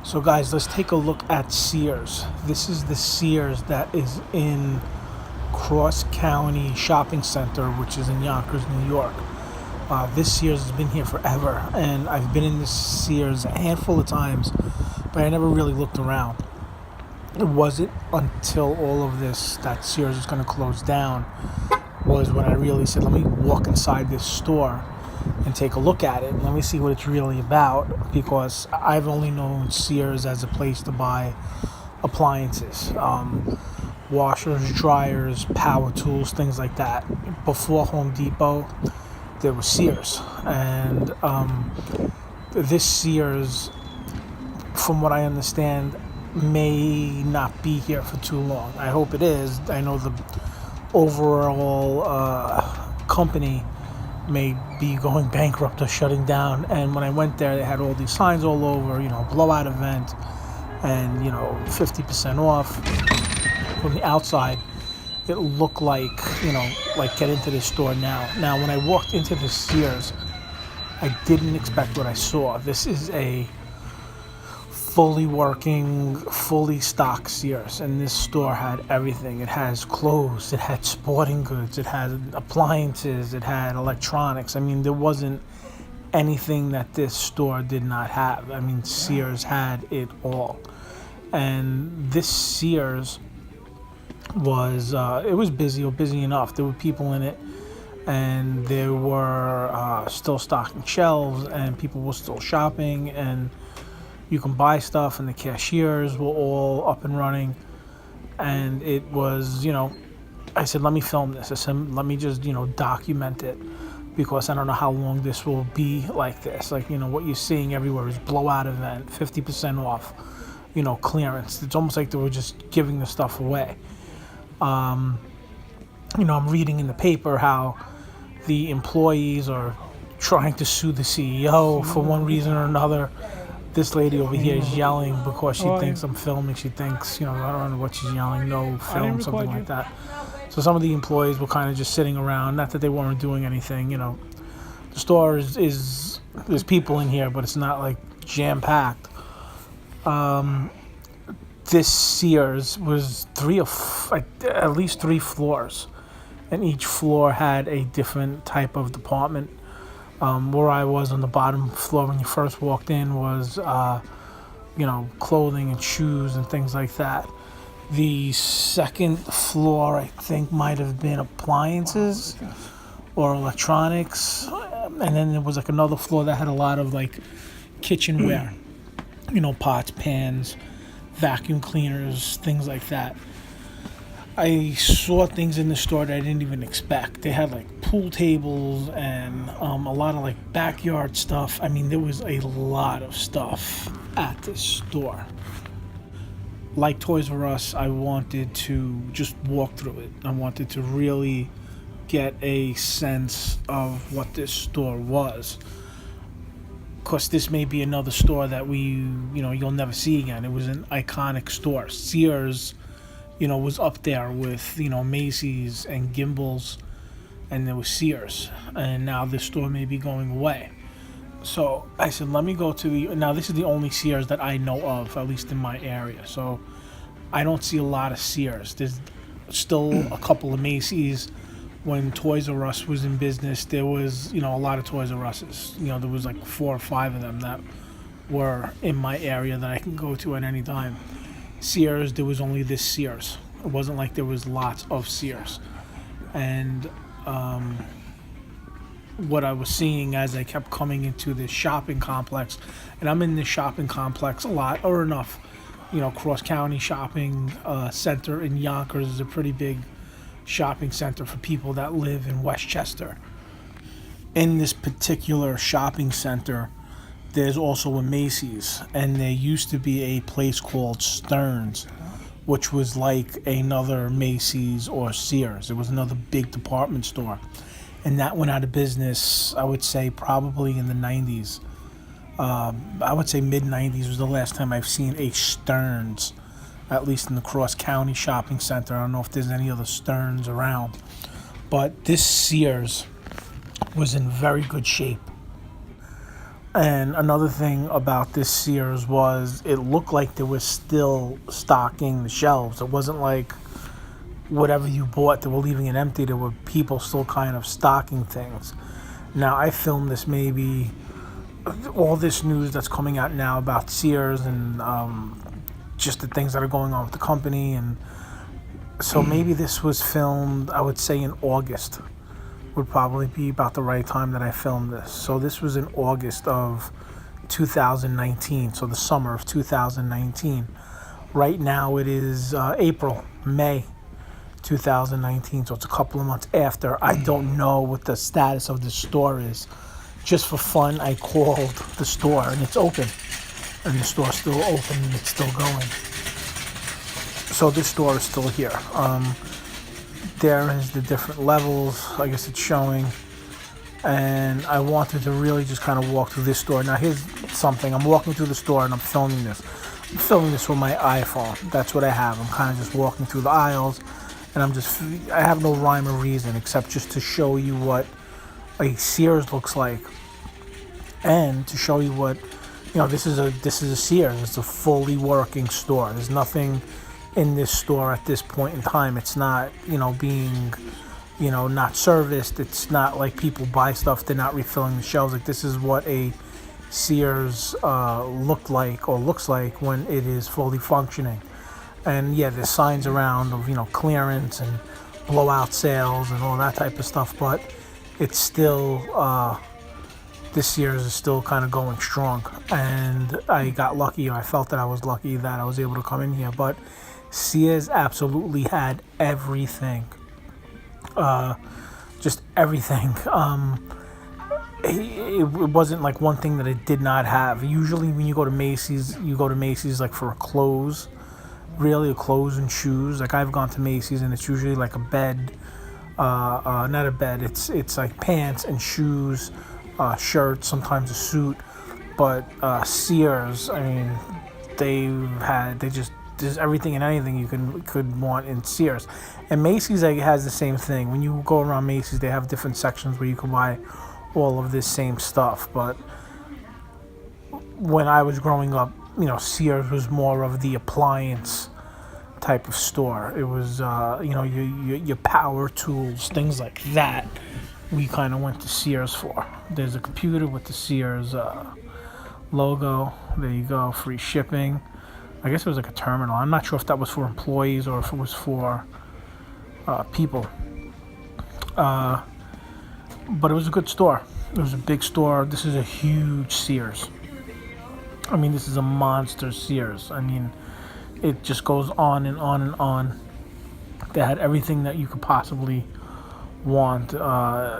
So guys, let's take a look at Sears. This is the Sears that is in Cross County Shopping Center, which is in Yonkers, New York. This Sears has been here forever, and I've been in this Sears a handful of times, but I never really looked around. It wasn't until all of this that Sears is going to close down was when I really said, let me walk inside this store and take a look at it. Let me see what it's really about, because I've only known Sears as a place to buy appliances, washers, dryers, power tools, things like that. Before Home Depot, there was Sears. And this Sears, from what I understand, may not be here for too long. I hope it is. I know the overall company may be going bankrupt or shutting down. And when I went there, they had all these signs all over, blowout event and, 50% off. From the outside, it looked like, like get into this store now. Now, when I walked into the Sears, I didn't expect what I saw. This is a fully working, fully stocked Sears, and this store had everything. It has clothes, it had sporting goods, it had appliances, it had electronics. I mean, there wasn't anything that this store did not have. I mean, Sears had it all. And this Sears was, it was busy enough. There were people in it, and there were still stocking shelves, and people were still shopping, and you can buy stuff, and the cashiers were all up and running. And it was, I said, let me film this. I said, let me just, document it, because I don't know how long this will be like this. Like, what you're seeing everywhere is blowout event, 50% off, clearance. It's almost like they were just giving the stuff away. I'm reading in the paper how the employees are trying to sue the CEO for one reason or another. This lady over here is yelling because she thinks I'm filming. She thinks, I don't know what she's yelling. No, film, something like that. So some of the employees were kind of just sitting around. Not that they weren't doing anything. The store is there's people in here, but it's not like jam packed. This Sears was at least 3 floors, and each floor had a different type of department. Where I was on the bottom floor when you first walked in was, clothing and shoes and things like that. The second floor, I think, might have been appliances or electronics. And then there was another floor that had a lot of kitchenware, pots, pans, vacuum cleaners, things like that. I saw things in the store that I didn't even expect. They had pool tables and a lot of backyard stuff. I mean, there was a lot of stuff at this store. Like Toys R Us, I wanted to just walk through it. I wanted to really get a sense of what this store was. Of course, this may be another store that you'll never see again. It was an iconic store. Sears, was up there with, Macy's and Gimbel's, and there was Sears. And now this store may be going away. So I said, let me go to now this is the only Sears that I know of, at least in my area. So I don't see a lot of Sears. There's still a couple of Macy's. When Toys R Us was in business, there was, a lot of Toys R Us's. There was 4 or 5 of them that were in my area that I can go to at any time. Sears, there was only this Sears. It wasn't like there was lots of Sears. And what I was seeing as I kept coming into this shopping complex, and I'm in this shopping complex a lot, or enough, Cross County Shopping Center in Yonkers is a pretty big shopping center for people that live in Westchester. In this particular shopping center, there's also a Macy's, and there used to be a place called Stearns, which was like another Macy's or Sears. It was another big department store, and that went out of business, I would say, probably in the 90s. I would say mid-90s was the last time I've seen a Stearns, at least in the Cross County Shopping Center. I don't know if there's any other Stearns around, but this Sears was in very good shape. And another thing about this Sears was it looked like they were still stocking the shelves. It wasn't like whatever you bought, they were leaving it empty. There were people still kind of stocking things. Now, I filmed this maybe, all this news that's coming out now about Sears and just the things that are going on with the company. And so maybe this was filmed, I would say in August would probably be about the right time that I filmed this. So this was in August of 2019, so the summer of 2019. Right now it is May 2019, so it's a couple of months after. I don't know what the status of the store is. Just for fun, I called the store, and it's open. And the store's still open, and it's still going. So this store is still here. There is the different levels, I guess it's showing. And I wanted to really just kind of walk through this store. Now here's something, I'm walking through the store and I'm filming this. I'm filming this with my iPhone. That's what I have. I'm kind of just walking through the aisles, and I have no rhyme or reason except just to show you what a Sears looks like, and to show you what, this is a Sears. It's a fully working store. There's nothing in this store at this point in time. It's not, being, not serviced. It's not like people buy stuff, they're not refilling the shelves. Like, this is what a Sears looks like when it is fully functioning. And yeah, there's signs around of, clearance and blowout sales and all that type of stuff, but it's still, this Sears is still kind of going strong. And I got lucky, or I felt that I was lucky that I was able to come in here. But Sears absolutely had everything. Just everything. It wasn't like one thing that it did not have. Usually when you go to Macy's like for clothes, really clothes and shoes. Like, I've gone to Macy's and it's usually like a bed, not a bed, it's like pants and shoes, shirts, sometimes a suit. But Sears, I mean, there's everything and anything you could want in Sears. And Macy's has the same thing. When you go around Macy's, they have different sections where you can buy all of this same stuff. But when I was growing up, Sears was more of the appliance type of store. It was, your power tools, things like that. We kind of went to Sears for. There's a computer with the Sears logo. There you go, free shipping. I guess it was like a terminal. I'm not sure if that was for employees or if it was for people. But it was a good store. It was a big store. This is a huge Sears. I mean, this is a monster Sears. I mean, it just goes on and on and on. They had everything that you could possibly want.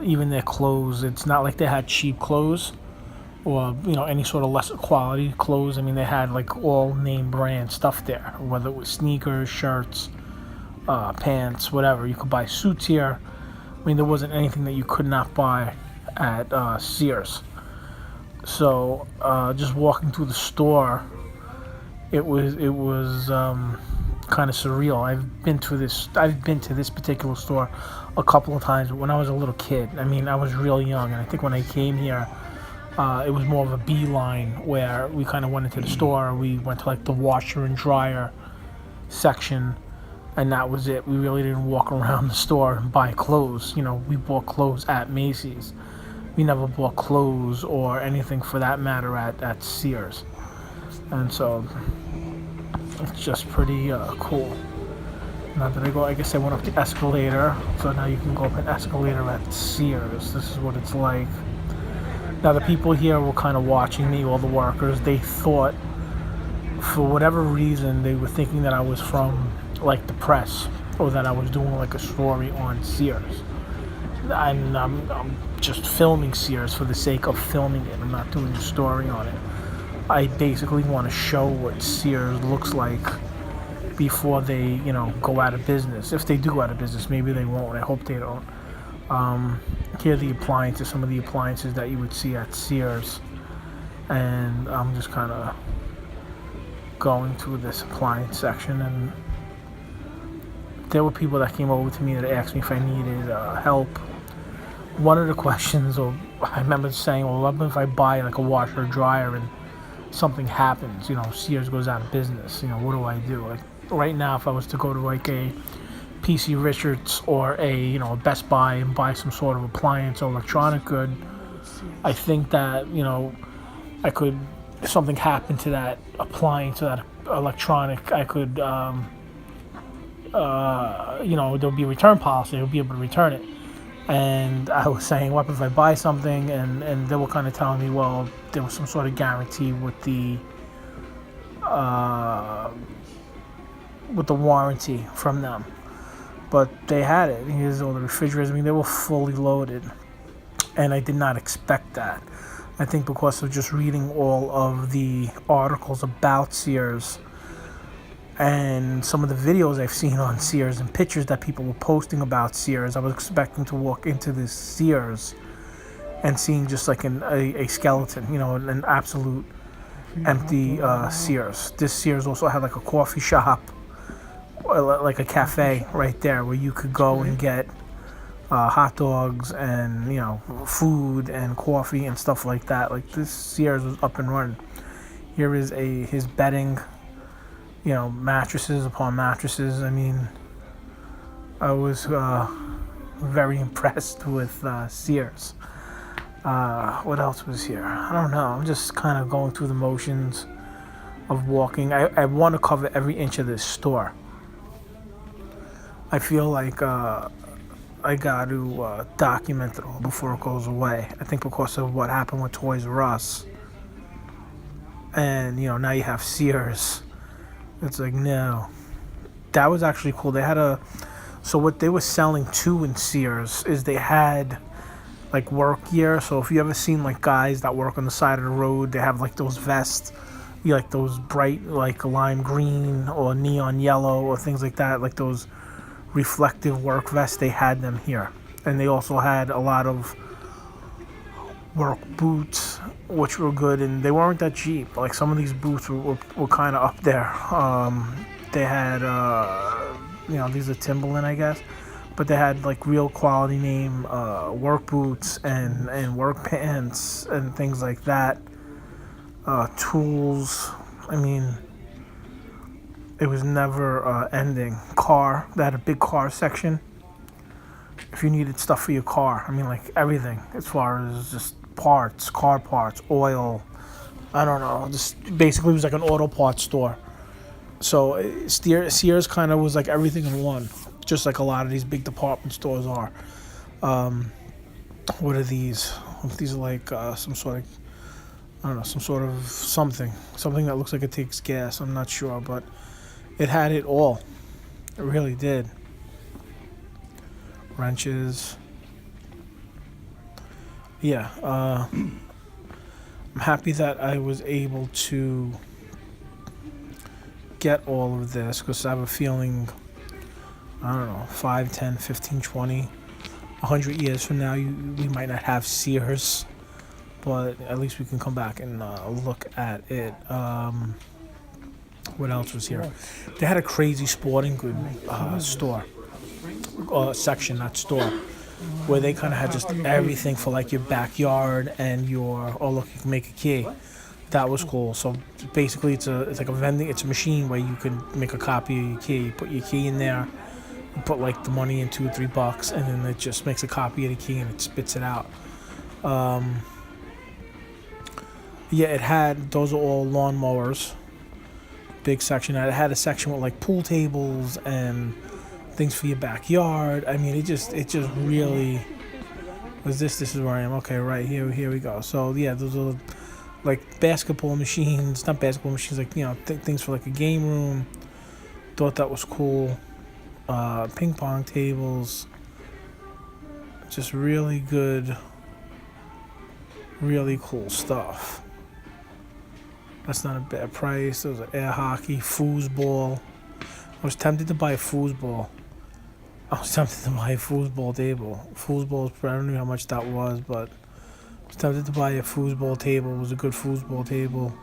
Even their clothes. It's not like they had cheap clothes or, any sort of lesser quality clothes. I mean, they had like all name brand stuff there, whether it was sneakers, shirts, pants, whatever. You could buy suits here. I mean, there wasn't anything that you could not buy at Sears. So just walking through the store, it was kind of surreal. I've been to this particular store a couple of times, but when I was a little kid. I mean, I was real young, and I think when I came here, it was more of a beeline where we kind of went into the store. We went to like the washer and dryer section, and that was it. We really didn't walk around the store and buy clothes. We bought clothes at Macy's. We never bought clothes or anything for that matter at Sears. And so it's just pretty cool. Now that I guess I went up the escalator. So now you can go up an escalator at Sears. This is what it's like. Now the people here were kind of watching me, all the workers. They thought, for whatever reason, they were thinking that I was from like the press, or that I was doing like a story on Sears. And I'm just filming Sears for the sake of filming it. I'm not doing a story on it. I basically want to show what Sears looks like before they, go out of business. If they do go out of business, maybe they won't. I hope they don't. Here are the appliances, some of the appliances that you would see at Sears. And I'm just kind of going through this appliance section, and there were people that came over to me that asked me if I needed help. One of the questions, or I remember saying, well, what if I buy like a washer or dryer and something happens? Sears goes out of business. What do I do? Like right now, if I was to go to like a PC Richards or a Best Buy and buy some sort of appliance or electronic good, I think that I could, if something happened to that appliance or that electronic, I could there'll be a return policy. I'll be able to return it. And I was saying, what if I buy something? And they were kind of telling me, well, there was some sort of guarantee with the warranty from them. But they had it. Here's all the refrigerators. I mean, they were fully loaded. And I did not expect that. I think because of just reading all of the articles about Sears and some of the videos I've seen on Sears and pictures that people were posting about Sears, I was expecting to walk into this Sears and seeing just like a skeleton, an absolute empty Sears. This Sears also had like a coffee shop, like a cafe right there where you could go and get hot dogs and food and coffee and stuff like that. Like this Sears was up and running. Here is his bedding, mattresses upon mattresses. I mean, I was very impressed with Sears. What else was here? I don't know. I'm just kind of going through the motions of walking. I want to cover every inch of this store. I feel like I got to document it all before it goes away. I think because of what happened with Toys R Us. And, now you have Sears. It's like, no. That was actually cool. They had so what they were selling too in Sears is they had like work gear. So if you ever seen like guys that work on the side of the road, they have like those vests, like those bright like lime green or neon yellow or things like that, like those reflective work vests. They had them here. And they also had a lot of work boots, which were good, and they weren't that cheap. Like some of these boots were kind of up there. They had these are Timberland, I guess, but they had like real quality name work boots and work pants and things like that. Tools. I mean, it was never ending. They had a big car section. If you needed stuff for your car, I mean, like everything as far as just parts, car parts, oil, I don't know, just basically it was like an auto parts store. So Sears kind of was like everything in one, just like a lot of these big department stores are. What are these? These are like some sort of, I don't know, some sort of something that looks like it takes gas. I'm not sure, but it had it all. It really did. Wrenches. Yeah, I'm happy that I was able to get all of this because I have a feeling, I don't know, 5, 10, 15, 20, 100 years from now, we might not have Sears, but at least we can come back and look at it. What else was here? They had a crazy sporting good store, section, not store, where they kind of had just everything for like your backyard and you can make a key. That was cool. So basically it's like it's a machine where you can make a copy of your key. You put your key in there, you put like the money in, $2 or $3, and then it just makes a copy of the key and it spits it out. Those are all lawnmowers. Big section. It had a section with like pool tables and things for your backyard. I mean, it just really was this is where I am. Okay, right here we go. So yeah, those are like basketball machines, not basketball machines, like things for like a game room. Thought that was cool. Ping pong tables, just really good, really cool stuff. That's not a bad price. Those are air hockey, foosball. I was tempted to buy a foosball. I was tempted to buy a foosball table. Foosball, I don't know how much that was, but I was tempted to buy a foosball table. It was a good foosball table.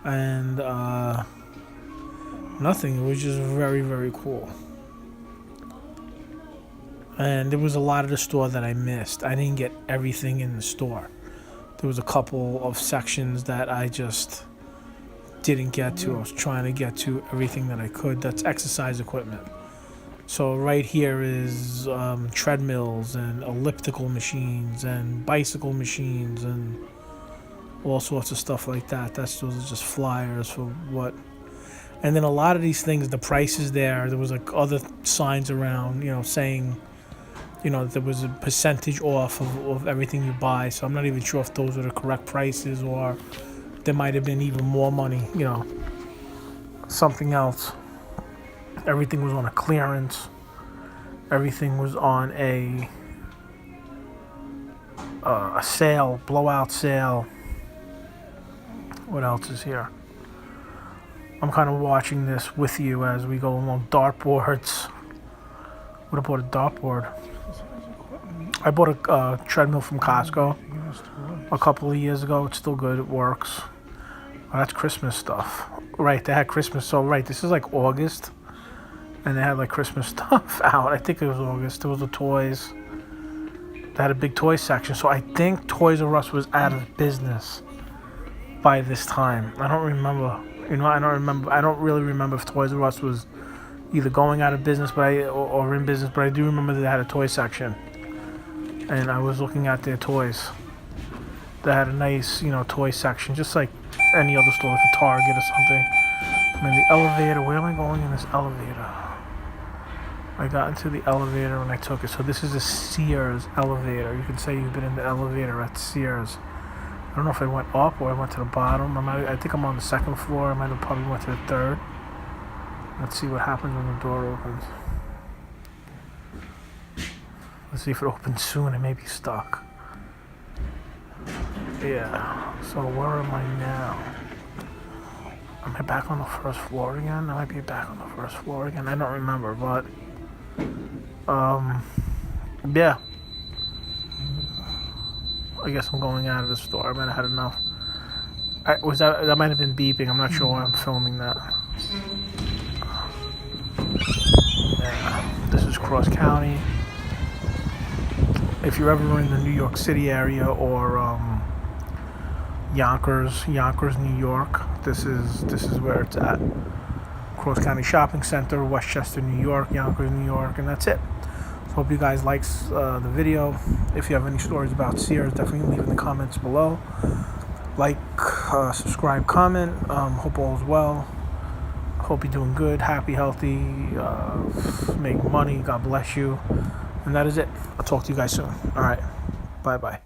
And nothing. It was just very, very cool. And there was a lot of the store that I missed. I didn't get everything in the store. There was a couple of sections that I just didn't get to. I was trying to get to everything that I could. That's exercise equipment. So right here is treadmills and elliptical machines and bicycle machines and all sorts of stuff like that. Those are just flyers for what. And then a lot of these things, the prices there was like other signs around, saying, there was a percentage off of everything you buy. So I'm not even sure if those are the correct prices, or there might have been even more money, something else. Everything was on a clearance. Everything was on a sale, blowout sale. What else is here? I'm kind of watching this with you as we go along. Dartboards. Would have bought a dartboard. I bought a treadmill from Costco a couple of years ago. It's still good. It works. Oh, that's Christmas stuff. Right, they had Christmas. So, right, this is like August. And they had like Christmas stuff out. I think it was August. There was the toys. They had a big toy section. So I think Toys R Us was out of business by this time. I don't remember. I don't really remember if Toys R Us was either going out of business or in business, but I do remember that they had a toy section. And I was looking at their toys. They had a nice, toy section, just like any other store, like a Target or something. I'm in the elevator. Where am I going in this elevator? I got into the elevator when I took it. So this is a Sears elevator. You can say you've been in the elevator at Sears. I don't know if I went up or I went to the bottom. I think I'm on the second floor. I might have probably went to the third. Let's see what happens when the door opens. Let's see if it opens soon. It may be stuck. Yeah. So where am I now? Am I back on the first floor again? I might be back on the first floor again. I don't remember, but yeah. I guess I'm going out of the store. I might have had enough. That might have been beeping. I'm not sure why I'm filming that. Yeah. This is Cross County. If you're ever in the New York City area or Yonkers, New York, this is where it's at. Cross County Shopping Center, Westchester, New York, Yonkers, New York, and that's it. So hope you guys liked the video. If you have any stories about Sears, definitely leave in the comments below. Like, subscribe, comment. Hope all is well. Hope you're doing good, happy, healthy, make money. God bless you. And that is it. I'll talk to you guys soon. All right. Bye-bye.